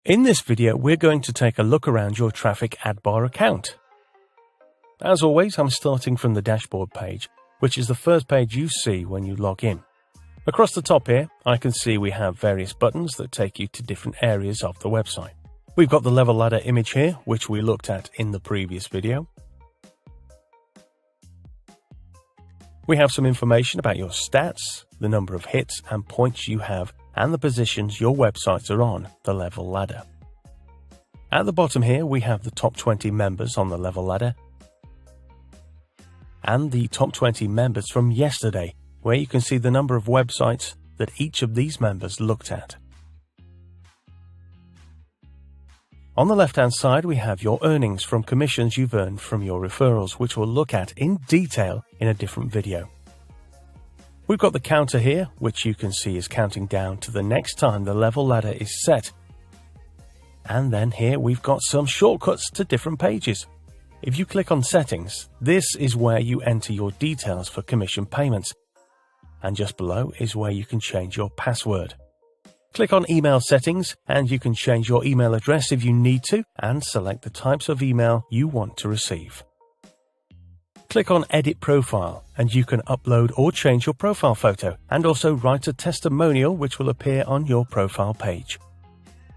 In this video, we're going to take a look around your Traffic Ad Bar account. As always, I'm starting from the dashboard page, which is the first page you see when you log in. Across the top here, I can see we have various buttons that take you to different areas of the website. We've got the level ladder image here, which we looked at in the previous video. We have some information about your stats, the number of hits and points you have, and the positions your websites are on the level ladder. At the bottom here, we have the top 20 members on the level ladder and the top 20 members from yesterday, where you can see the number of websites that each of these members looked at. On the left-hand side, we have your earnings from commissions you've earned from your referrals, which we'll look at in detail in a different video. We've got the counter here, which you can see is counting down to the next time the level ladder is set. And then here we've got some shortcuts to different pages. If you click on Settings, this is where you enter your details for commission payments. And just below is where you can change your password. Click on Email Settings and you can change your email address if you need to and select the types of email you want to receive. Click on Edit Profile and you can upload or change your profile photo and also write a testimonial which will appear on your profile page.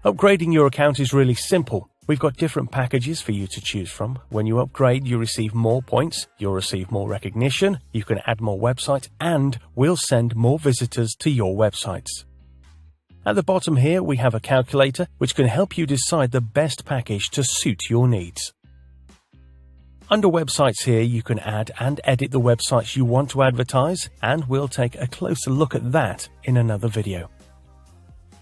Upgrading your account is really simple. We've got different packages for you to choose from. When you upgrade, you receive more points, you'll receive more recognition, you can add more websites, and we'll send more visitors to your websites. At the bottom here, we have a calculator which can help you decide the best package to suit your needs. Under Websites here, you can add and edit the websites you want to advertise, and we'll take a closer look at that in another video.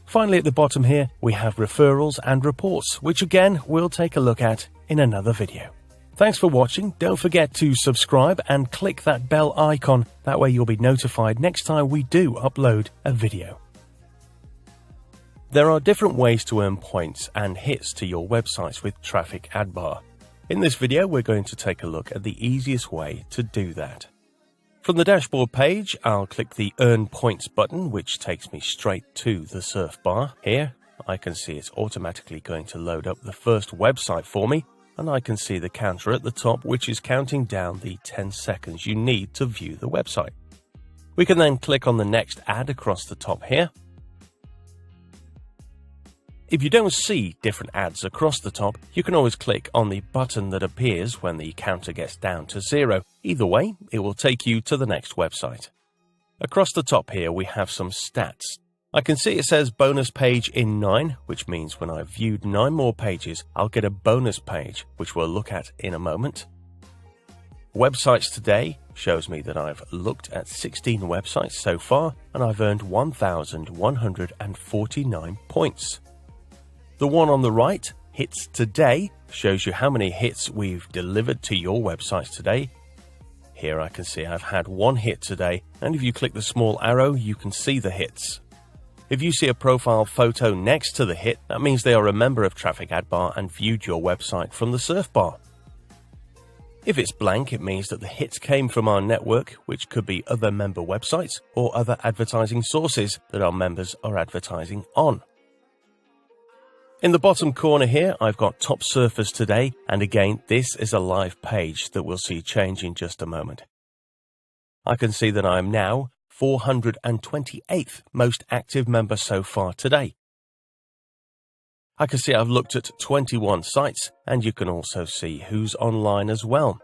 Finally, at the bottom here, we have referrals and reports, which again, we'll take a look at in another video. Thanks for watching. Don't forget to subscribe and click that bell icon. That way you'll be notified next time we do upload a video. There are different ways to earn points and hits to your websites with Traffic Ad Bar. In this video, we're going to take a look at the easiest way to do that. From the dashboard page, I'll click the Earn Points button, which takes me straight to the surf bar. Here, I can see it's automatically going to load up the first website for me, and I can see the counter at the top, which is counting down the 10 seconds you need to view the website. We can then click on the next ad across the top here. If you don't see different ads across the top, you can always click on the button that appears when the counter gets down to 0. Either way, it will take you to the next website. Across the top here, we have some stats. I can see it says bonus page in 9, which means when I've viewed 9 more pages, I'll get a bonus page, which we'll look at in a moment. Websites today shows me that I've looked at 16 websites so far, and I've earned 1,149 points. The one on the right, Hits Today, shows you how many hits we've delivered to your websites today. Here I can see I've had 1 hit today, and if you click the small arrow, you can see the hits. If you see a profile photo next to the hit, that means they are a member of Traffic Ad Bar and viewed your website from the surf bar. If it's blank, it means that the hits came from our network, which could be other member websites or other advertising sources that our members are advertising on. In the bottom corner here, I've got top surfers today, and again, this is a live page that we'll see change in just a moment. I can see that I'm now 428th most active member so far today. I can see I've looked at 21 sites, and you can also see who's online as well.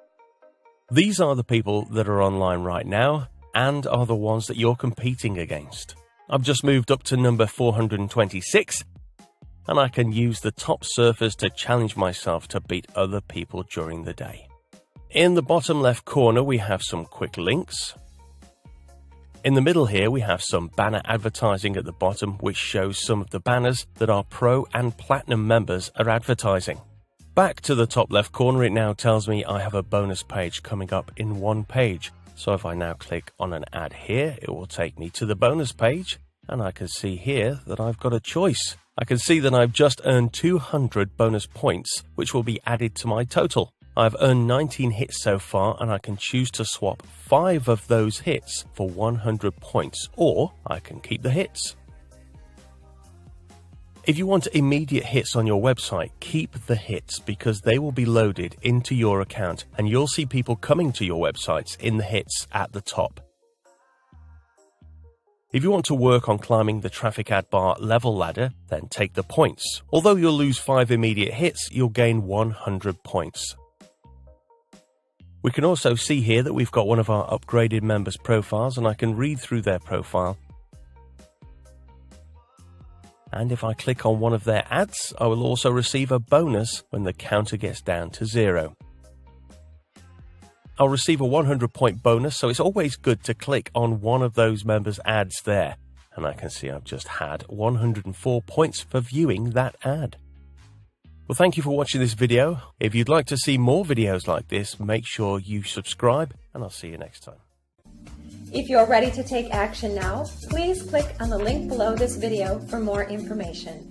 These are the people that are online right now, and are the ones that you're competing against. I've just moved up to number 426, and I can use the top surfers to challenge myself to beat other people during the day. In the bottom left corner, we have some quick links. In the middle here, we have some banner advertising at the bottom, which shows some of the banners that our Pro and Platinum members are advertising. Back to the top left corner, it now tells me I have a bonus page coming up in 1 page. So if I now click on an ad here, it will take me to the bonus page, and I can see here that I've got a choice. I can see that I've just earned 200 bonus points, which will be added to my total. I've earned 19 hits so far, and I can choose to swap 5 of those hits for 100 points, or I can keep the hits. If you want immediate hits on your website, keep the hits because they will be loaded into your account and you'll see people coming to your websites in the hits at the top. If you want to work on climbing the traffic ad bar level ladder, then take the points. Although you'll lose 5 immediate hits, you'll gain 100 points. We can also see here that we've got one of our upgraded members' profiles, and I can read through their profile. And if I click on one of their ads, I will also receive a bonus when the counter gets down to 0. I'll receive a 100-point bonus, so it's always good to click on one of those members' ads there. And I can see I've just had 104 points for viewing that ad. Well, thank you for watching this video. If you'd like to see more videos like this, make sure you subscribe, and I'll see you next time. If you're ready to take action now, please click on the link below this video for more information.